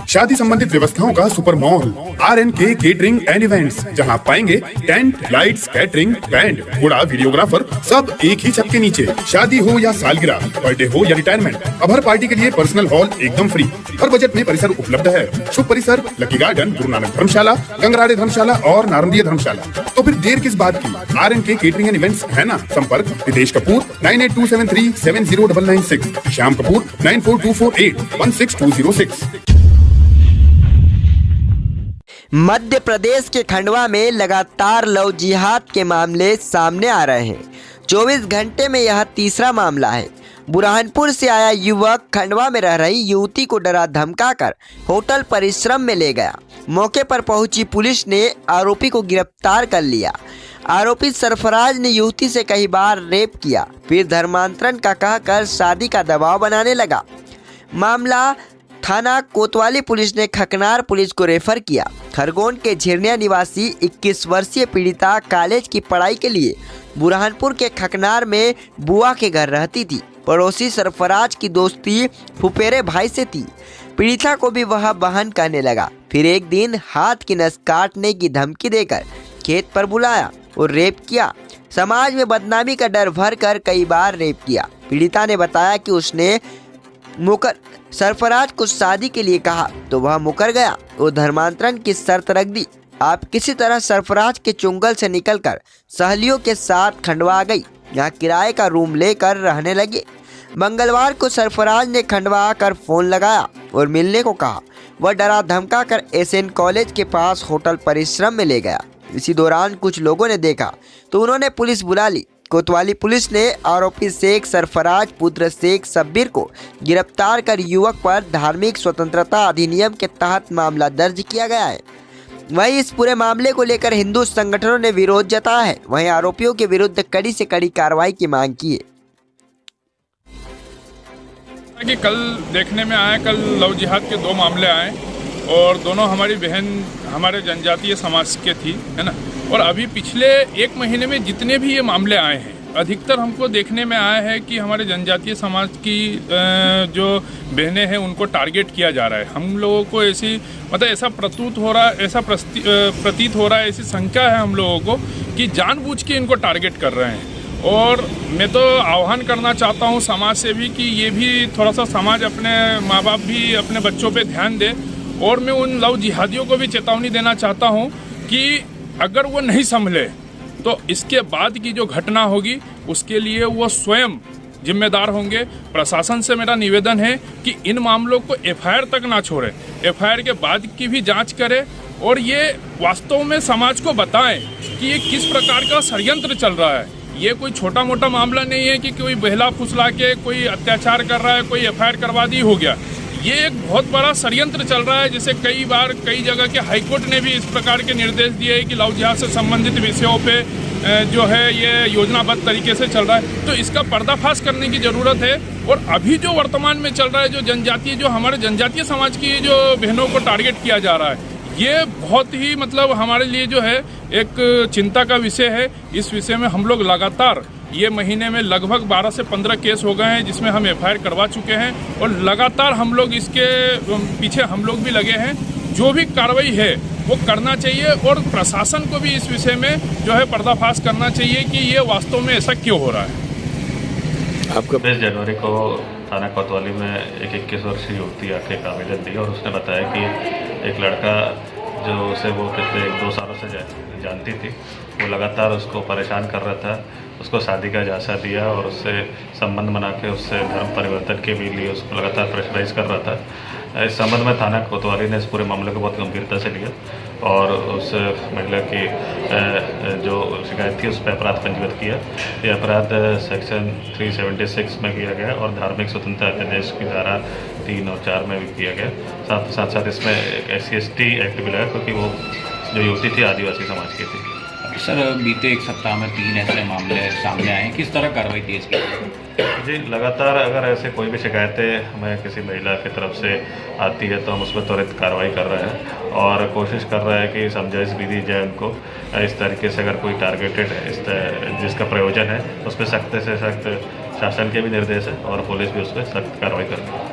शादी संबंधित व्यवस्थाओं का super mall RNK catering and events, जहां पाएंगे टेंट, लाइट्स, कैटरिंग, बैंड, घोड़ा, वीडियोग्राफर, सब एक ही छत के नीचे। शादी हो या सालगिरह, बर्थडे हो या रिटायरमेंट, अब हर पार्टी के लिए पर्सनल हॉल एकदम फ्री। हर बजट में परिसर उपलब्ध है। शुभ परिसर लकी गार्डन, गुरु नानक धर्मशाला, गंगराड़े धर्मशाला और नारंदिया धर्मशाला। तो फिर देर किस बात की, RNK केटरिंग एंड इवेंट्स है ना। संपर्क रितेश कपूर 9827370996, श्याम कपूर 9424816206। मध्य प्रदेश के खंडवा में लगातार लव जिहाद के मामले सामने आ रहे हैं। 24 घंटे में यह तीसरा मामला है। बुरहानपुर से आया युवक खंडवा में रह रही युवती को डरा धमकाकर होटल परिश्रम में ले गया। मौके पर पहुंची पुलिस ने आरोपी को गिरफ्तार कर लिया। आरोपी सरफराज ने युवती से कई बार रेप किया, फिर धर्मांतरण का कहकर शादी का दबाव बनाने लगा। मामला थाना कोतवाली पुलिस ने खकनार पुलिस को रेफर किया। खरगोन के झिरनिया निवासी 21 वर्षीय पीड़िता कॉलेज की पढ़ाई के लिए बुरहानपुर के खकनार में बुआ के घर रहती थी। पड़ोसी सरफराज की दोस्ती फुफेरे भाई से थी। पीड़िता को भी वह बहन कहने लगा। फिर एक दिन हाथ की नस काटने की धमकी देकर खेत पर बुलाया और रेप किया। समाज में बदनामी का डर भर कर कई बार रेप किया। पीड़िता ने बताया कि उसने सरफराज को शादी के लिए कहा तो वह मुकर गया और धर्मांतरण की शर्त रख दी। आप किसी तरह सरफराज के चुंगल से निकलकर सहेलियों के साथ खंडवा आ गई। यहाँ किराए का रूम लेकर रहने लगे। मंगलवार को सरफराज ने खंडवा आकर फोन लगाया और मिलने को कहा। वह डरा धमका कर SN कॉलेज के पास होटल परिश्रम में ले गया। इसी दौरान कुछ लोगों ने देखा तो उन्होंने पुलिस बुला ली। कोतवाली पुलिस ने आरोपी शेख सरफराज पुत्र शेख शब्बीर को गिरफ्तार कर युवक पर धार्मिक स्वतंत्रता अधिनियम के तहत मामला दर्ज किया गया है। वहीं इस पूरे मामले को लेकर हिंदू संगठनों ने विरोध जताया है। वहीं आरोपियों के विरुद्ध कड़ी से कड़ी कार्रवाई की मांग की है। कि कल देखने में आया, कल लव जिहाद के 2 मामले आए और दोनों हमारी बहन हमारे जनजातीय समाज के थी, है ना। और अभी पिछले 1 महीने में जितने भी ये मामले आए हैं, अधिकतर हमको देखने में आया है कि हमारे जनजातीय समाज की जो बहनें हैं उनको टारगेट किया जा रहा है। हम लोगों को ऐसी ऐसा प्रतीत हो रहा है, ऐसी शंका है हम लोगों को कि जानबूझ के इनको टारगेट कर रहे हैं। और मैं तो आह्वान करना चाहता हूँ समाज से भी कि ये भी थोड़ा सा समाज अपने माँ बाप भी अपने बच्चों पे ध्यान दे। और मैं उन लव जिहादियों को भी चेतावनी देना चाहता हूँ कि अगर वो नहीं संभले तो इसके बाद की जो घटना होगी उसके लिए वो स्वयं जिम्मेदार होंगे। प्रशासन से मेरा निवेदन है कि इन मामलों को FIR तक ना छोड़े, FIR के बाद की भी जांच करे और ये वास्तव में समाज को बताएं कि ये किस प्रकार का षड्यंत्र चल रहा है। ये कोई छोटा मोटा मामला नहीं है कि कोई बहला फुसला के कोई अत्याचार कर रहा है, कोई FIR करवा दी हो गया। ये एक बहुत बड़ा षड्यंत्र चल रहा है, जिसे कई बार कई जगह के हाईकोर्ट ने भी इस प्रकार के निर्देश दिए हैं कि लव जिहाद से संबंधित विषयों पे जो है ये योजनाबद्ध तरीके से चल रहा है। तो इसका पर्दाफाश करने की ज़रूरत है। और अभी जो वर्तमान में चल रहा है, जो हमारे जनजातीय समाज की जो बहनों को टारगेट किया जा रहा है, ये बहुत ही हमारे लिए जो है एक चिंता का विषय है। इस विषय में हम लोग लगातार ये महीने में लगभग 12 से 15 केस हो गए हैं जिसमें हम FIR करवा चुके हैं और लगातार हम लोग इसके पीछे हम लोग भी लगे हैं। जो भी कार्रवाई है वो करना चाहिए और प्रशासन को भी इस विषय में जो है पर्दाफाश करना चाहिए कि ये वास्तव में ऐसा क्यों हो रहा है। आपको 20 जनवरी को थाना कोतवाली में एक 21 वर्षीय युवती आके एक आवेदन दिया और उसने बताया कि एक लड़का जो उसे वो पिछले 1-2 सालों से जानती थी, वो लगातार उसको परेशान कर रहा था, उसको शादी का झांसा दिया और उससे संबंध बना के उससे धर्म परिवर्तन के भी लिए उसको लगातार प्रेशराइज कर रहा था। इस संबंध में थाना कोतवाली ने इस पूरे मामले को बहुत गंभीरता से लिया और उस महिला की जो शिकायत थी उस पर अपराध पंजीबद्ध किया। ये अपराध सेक्शन 376 में किया गया और धार्मिक स्वतंत्रता अधिनियम की धारा 3 और 4 में भी किया गया। साथ इसमें एक SC/ST एक्ट भी लगा क्योंकि वो जो युवती थी आदिवासी समाज की थी। सर, बीते 1 सप्ताह में 3 ऐसे मामले सामने आए हैं, किस तरह कार्रवाई तेज की जी? लगातार अगर ऐसे कोई भी शिकायतें हमें किसी महिला की तरफ से आती है तो हम उस पर त्वरित कार्रवाई कर रहे हैं और कोशिश कर रहे हैं कि समझाइश भी दी जाए उनको। इस तरीके से अगर कोई टारगेटेड जिसका प्रयोजन है उस पर सख्त से सख्त शासन के भी निर्देश है और पुलिस भी उस पर सख्त कार्रवाई करती है।